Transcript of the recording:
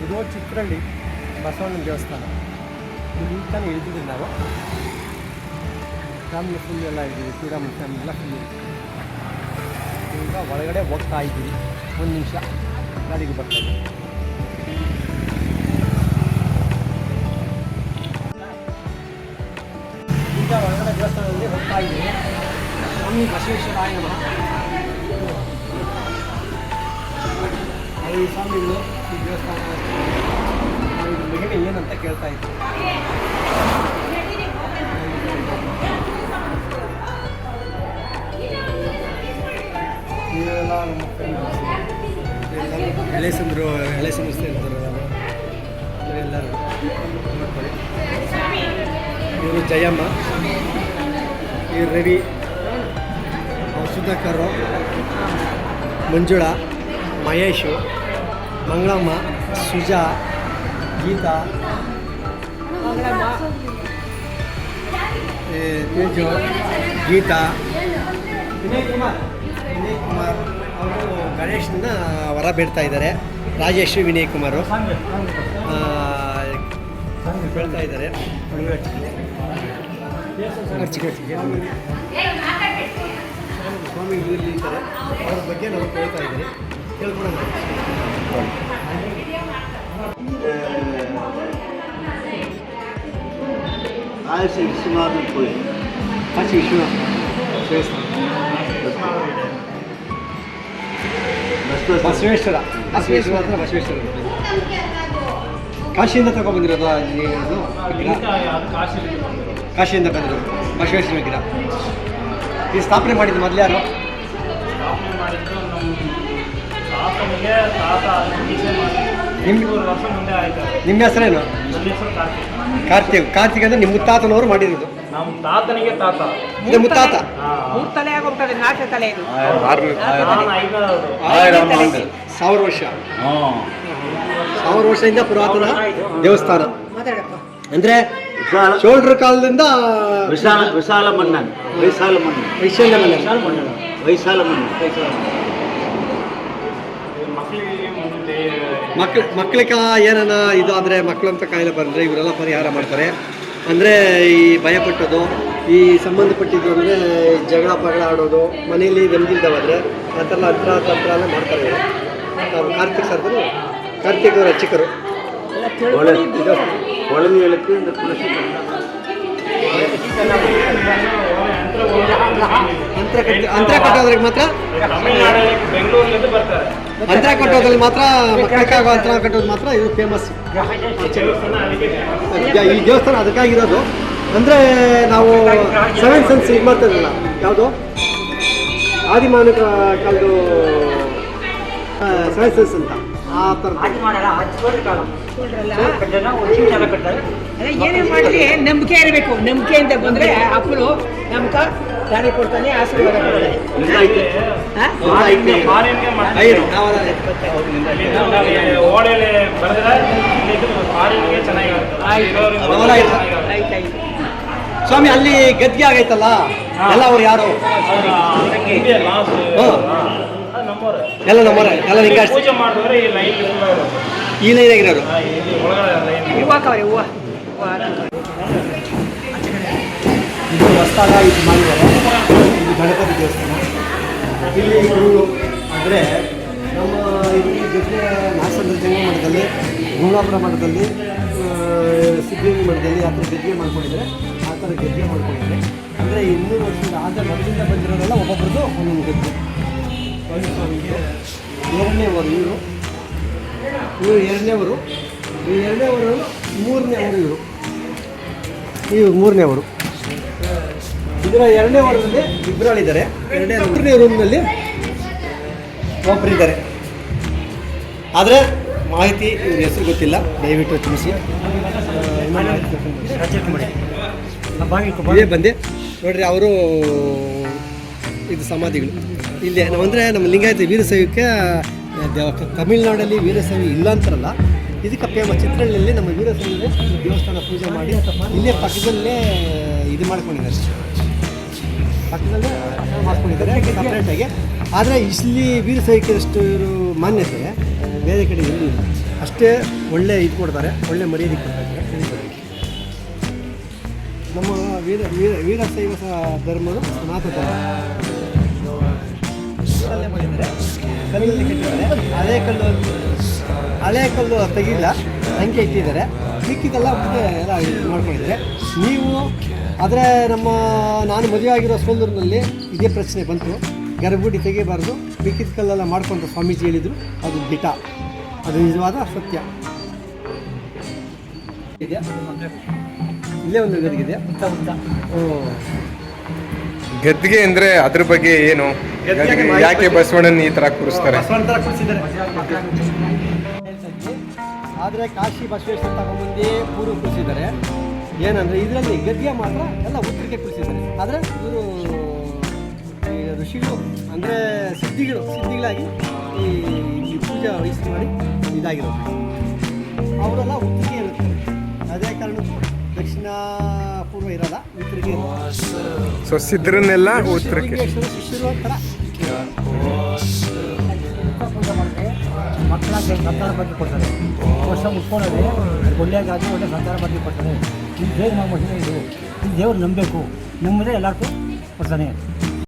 ಇದು ಚಿತ್ರಹಳ್ಳಿ ಬಸವಣ್ಣನ ದೇವಸ್ಥಾನ. ಇಲ್ಲಿ ತಾನೇ ಇಳಿದಿದ್ದೀವಿ ನಾವು. ಫ್ಯಾಮಿಲಿ ಫುಲ್ ಎಲ್ಲ ಇದ್ದೀವಿ, ಶ್ರೀರಾಮ ಫ್ಯಾಮಿಲಿ ಎಲ್ಲ ಫುಲ್ ಇದ್ದೀವಿ. ಈಗ ಒಳಗಡೆ ಹೋಗ್ತಾ ಇದ್ದೀವಿ. ಒಂದು ನಿಮಿಷ ಗಾಡಿಗೆ ಬರ್ತಾ ಇದ್ದೀವಿ. ಈಗ ಒಳಗಡೆ ದೇವಸ್ಥಾನದಲ್ಲಿ ಹೋಗ್ತಾ ಇದ್ದೀವಿ. ಸ್ವಾಮಿ ಬಸವೇಶ್ವರಾಯ ನಮಃ. ಈ ಸ್ವಾಮಿಗಳು ಈ ದೇವಸ್ಥಾನ ಇದು ಮಹಿಮೆ ಏನಂತ ಕೇಳ್ತಾ ಇದ್ದೀವಿ. ಇವೆಲ್ಲ ನಮ್ಮ ಎಳೆ ಸಂಸ್ಥೆ ಇರ್ತಾರೆ ಎಲ್ಲರೂ ನೋಡ್ಕೊಳ್ಳಿ. ಇವರು ಜಯಮ್ಮ, ಇವರು ರವಿ, ಸುಧಾಕರ್, ಮಂಜುಳಾ, ಮಹೇಶು, ಮಂಗಳಮ್ಮ, ಸುಜಾ, ಗೀತಾ, ತೇಜು, ಗೀತಾ, ವಿನಯ್ ಕುಮಾರ್ ಅವರು ಗಣೇಶನ ಹೊರ ಬಿಡ್ತಾ ಇದ್ದಾರೆ. ರಾಜೇಶ್, ವಿನಯ್ ಕುಮಾರು ಹೇಳ್ತಾ ಇದ್ದಾರೆ. ಸ್ವಾಮಿ ಇಲ್ಲಿ ಇದ್ದಾರೆ, ಅವ್ರ ಬಗ್ಗೆ ನಾವು ಕೇಳ್ತಾ ಇದ್ದೀರಿ. ಕೇಳ್ಕೊಳೋಣ. ಕಾಶಿ ವಿಶ್ವನಾಥ ಕೋಯಿಲ್, ಕಾಶಿ ವಿಶ್ವನಾಥ ಬಸವೇಶ್ವರ ಬಸವೇಶ್ವರ ಕಾಶಿಯಿಂದ ತಗೊಂಡ್ಬಂದಿರೋದು. ಕಾಶಿಯಿಂದ ಬಂದಿರೋದು ಬಸವೇಶ್ವರ ಗಿಡ. ಈ ಸ್ಥಾಪನೆ ಮಾಡಿದ್ದು ಮೊದಲು ಯಾರು? ನಿಮ್ಮ ಹೆಸರೇನು? ಕಾರ್ತಿಕ್ ಅಂದ್ರೆ ನಿಮ್ಮ ಮುತ್ತಾತನವರು ಮಾಡಿರೋದು. ನಮ್ಮ ತಾತನಿಗೆ ತಾತ ಮುತ್ತಾತ ತಲೆ ಆಗೋಗ್ತದೆ, ನಾಲ್ಕು ತಲೆ ಇದು. 1000 ವರ್ಷ, 1000 ವರ್ಷದಿಂದ ಪುರಾತನ ದೇವಸ್ಥಾನ. ಅಂದ್ರೆ ಚೋಳರ ಕಾಲದಿಂದ ವಿಶಾಲ ಮನ್ನನ್ ಮಕ್ಕಳಿಗೆ ಏನನ್ನ ಇದು ಆದರೆ ಮಕ್ಕಳಂತ ಕಾಯಿಲೆ ಬಂದರೆ ಇವರೆಲ್ಲ ಪರಿಹಾರ ಮಾಡ್ತಾರೆ. ಅಂದರೆ ಈ ಭಯಪಟ್ಟೋದು, ಈ ಸಂಬಂಧಪಟ್ಟಿದ್ದು ಅಂದರೆ ಜಗಳ ಪಗಳ ಆಡೋದು, ಮನೆಯಲ್ಲಿ ನೆಮ್ಮದಿಲ್ದವಾದರೆ ಆ ಥರ ತಂತ್ರ ಎಲ್ಲ ಮಾಡ್ತಾರೆ. ನಾವು ಕಾರ್ತಿಕ್ ಅವರ ಅರ್ಚಕರು. ಅಂತರ ಕಟ್ಟೋದ್ರಿಗೆ ಮಾತ್ರ ಅಂತರ ಕಟ್ಟೋದ್ರಲ್ಲಿ ಮಾತ್ರ ಮಕ್ಕಳಿಗಾಗೋ ಅಂತರ ಕಟ್ಟೋದು ಮಾತ್ರ ಇದು ಫೇಮಸ್. ಈ ದೇವಸ್ಥಾನ ಅದಕ್ಕಾಗಿರೋದು. ಅಂದರೆ ನಾವು 7 ಸೆನ್ಸ್ ಇದು ಮಾಡ್ತಿದ್ರಲ್ಲ, ಯಾವುದು ಆದಿಮಾನವ ಕಾಲದ್ದು 7 ಸೆನ್ಸ್ ಅಂತ ಆ ಥರ ಏನೇ ಮಾಡಲಿ ನಂಬಿಕೆ ಇರಬೇಕು. ನಂಬಿಕೆಯಿಂದ ಬಂದ್ರೆ ಅಪ್ಪನು ನಮ್ಗೆ ದಾರಿ ಕೊಡ್ತಾನೆ, ಆಶೀರ್ವಾದ ಕೊಡ್ತಾನೆ. ಸ್ವಾಮಿ ಅಲ್ಲಿ ಗದ್ಗೆ ಆಗೈತಲ್ಲ, ಎಲ್ಲ ಅವ್ರು ಯಾರು? ಎಲ್ಲ ನಮ್ಮವರೇ, ಎಲ್ಲ ಲಿಂಗಾಯತ. ಈ ಲೈನಾಗಿರೋರು ಇದು ಹೊಸದಾಗ ಇದು ಮಾಡಿದ್ದಾರೆ. ಇದು ಗಣಪತಿ ದೇವಸ್ಥಾನ. ಇಲ್ಲಿ ಗುರು ಅಂದರೆ ನಮ್ಮ ಇಲ್ಲಿ ಗದ್ದೆ ನಾಗಸಂದ್ರ ಜಂಗ ಮಠದಲ್ಲಿ, ಗುಣಾಪುರ ಮಠದಲ್ಲಿ, ಸಿದ್ಧಗಂಗೆ ಮಠದಲ್ಲಿ ಆ ಥರ ಗದ್ದೆ ಮಾಡ್ಕೊಂಡಿದ್ದಾರೆ. ಆ ಥರ ಗದ್ದೆ ಮಾಡ್ಕೊಂಡಿದ್ದಾರೆ. ಅಂದರೆ 200 ವರ್ಷದ ಆದ ಮೊದಲಿಂದ ಬಂದಿರೋರೆಲ್ಲ ಒಬ್ಬೊಬ್ರದ್ದು ಒಂದೊಂದು ಗದ್ದೆ. ಸ್ವಾಮಿಗೆ 2ನೇವರು ಇವರು, 2ನೇವರು, ಈ 2ನೇವರು 3ನೇವರು ಇವರು, ಇವರು 3ನೇವರು. ಇದರ 2ನೇ ವಾರದಲ್ಲಿ ಇಬ್ಬರಾಳಿದ್ದಾರೆ. 2ನೇ ರೂಮ್ನಲ್ಲಿ ಒಬ್ಬರಿದ್ದಾರೆ. ಆದರೆ ಮಾಹಿತಿ ಇವ್ರ ಹೆಸರು ಗೊತ್ತಿಲ್ಲ, ದಯವಿಟ್ಟು ತಿಳಿಸಿ. ಇದೇ ಬಂದೆ ನೋಡ್ರಿ, ಅವರು ಇದು ಸಮಾಧಿಗಳು ಇಲ್ಲೇ. ನಾವಂದರೆ ನಮ್ಮ ಲಿಂಗಾಯತ ವೀರಶೈವಕ್ಕೆ ತಮಿಳ್ನಾಡಲ್ಲಿ ವೀರಶೈವ ಇಲ್ಲ ಅಂತಾರಲ್ಲ, ಇದಕ್ಕೆ ಫೇಮಸ್. ಚಿತ್ರಹಳ್ಳಿಯಲ್ಲಿ ನಮ್ಮ ವೀರಶೈವ ದೇವಸ್ಥಾನ ಪೂಜೆ ಮಾಡಿ ಇಲ್ಲೇ ಪಕ್ಕದಲ್ಲೇ ಇದು ಮಾಡ್ಕೊಂಡಿದ್ದಾರೆ, ಪಕ್ಕದಲ್ಲೇ ಮಾಡ್ಕೊಂಡಿದ್ದಾರೆ ಸಪ್ರೇಟಾಗಿ. ಆದರೆ ಇಲ್ಲಿ ವೀರಶೈವಕ್ಕೆ ಅಷ್ಟು ಇವರು ಮಾನ್ಯತೆ ಬೇರೆ ಕಡೆ ಎಲ್ಲೂ ಇಲ್ಲ. ಅಷ್ಟೇ ಒಳ್ಳೆ ಇದು ಕೊಡ್ತಾರೆ, ಒಳ್ಳೆ ಮರ್ಯಾದೆ ಕೊಡ್ತಾರೆ ತಿಳಿತಾರೆ. ನಮ್ಮ ವೀರಶೈವ ಧರ್ಮದ ಸನಾತನ ಧರ್ಮ. ಕಲ್ಲೇ ಮಾಡಿದ್ದಾರೆ, ಕಲ್ಲಲ್ಲಿ ಕೆತ್ತಿದ್ದಾರೆ. ಹಳೆ ಕಲ್ಲು ತೆಗಿಲ್ಲ, ಅಂಕೆ ಇಟ್ಟಿದ್ದಾರೆ. ಮಿಕ್ಕಿದೆಲ್ಲ ಮುಂದೆ ಎಲ್ಲ ಇದು ಮಾಡ್ಕೊಂಡಿದ್ದಾರೆ. ನೀವು ಆದರೆ ನಾನು ಮದುವೆ ಆಗಿರೋ ಸೋಲೂರಿನಲ್ಲಿ ಇದೇ ಪ್ರಶ್ನೆ ಬಂತು, ಗರ್ಭಗುಡಿ ತೆಗಿಬಾರ್ದು, ಮಿಕ್ಕಿದ ಕಲ್ಲೆಲ್ಲ ಮಾಡ್ಕೊಂಡು ಸ್ವಾಮೀಜಿ ಹೇಳಿದರು. ಅದು ದಿಟ, ಅದು ನಿಜವಾದ ಸತ್ಯ. ಇದೆಯಾ ಇಲ್ಲೇ ಒಂದು ಗದಿಗಿದೆ ಗದ್ಗೆ ಅಂದ್ರೆ ಅದ್ರ ಬಗ್ಗೆ ಏನು, ಯಾಕೆ ಬಸವಣ್ಣನ ಈ ತರ ಕೂರಿಸ್ತಾರೆ? ಬಸವಣ್ಣ ಥರ ಕೂರಿಸಿದ್ದಾರೆ. ಆದರೆ ಕಾಶಿ ಬಸವೇಶ್ವರ ತಗೊಂಬಂದು ಪೂರ್ವ ಕೂರಿಸಿದ್ದಾರೆ. ಏನಂದರೆ ಇದರಲ್ಲಿ ಗದ್ಗೆ ಮಾತ್ರ ಎಲ್ಲ ಉತ್ತರಕ್ಕೆ ಕೂರಿಸಿದ್ದಾರೆ. ಆದರೆ ಇವರು ಋಷಿಗಳು ಅಂದರೆ ಸಿದ್ಧಿಗಳಾಗಿ ಈ ಪೂಜೆ ವಹಿಸಿ ಮಾಡಿ ಇದಾಗಿರೋದು. ಅವರೆಲ್ಲ ಉತ್ತರಿಗೆ ಇರುತ್ತೆ. ಅದೇ ಕಾರಣಕ್ಕೂ ದಕ್ಷಿಣ ಪೂರ್ವ ಇರಲ್ಲ, ಉತ್ತರಿಗೆ ಇರುತ್ತೆ. ಸೊ ಸಿದ್ಧರನ್ನೆಲ್ಲ ಉತ್ತರಕ್ಕೆ ಶಿಷ್ಯರು ಒಂಥರ ಮಕ್ಕಳಾಗಿ ಸಂತಾನ ಬಗ್ಗೆ ಕೊಡ್ತಾರೆ. ವರ್ಷ ಮುಟ್ಕೊಳ್ಳೋದು ಒಳ್ಳೆಯಾಗಿ ಒಳ್ಳೆ ಸಂತಾನ ಬಗ್ಗೆ ಕೊಡ್ತಾರೆ. ಇದು ದೇವ್ರ ಇದು ದೇವ್ರು ನಂಬಬೇಕು, ನಂಬಿದ್ರೆ ಎಲ್ಲರಿಗೂ ಕೊಡ್ತಾನೆ.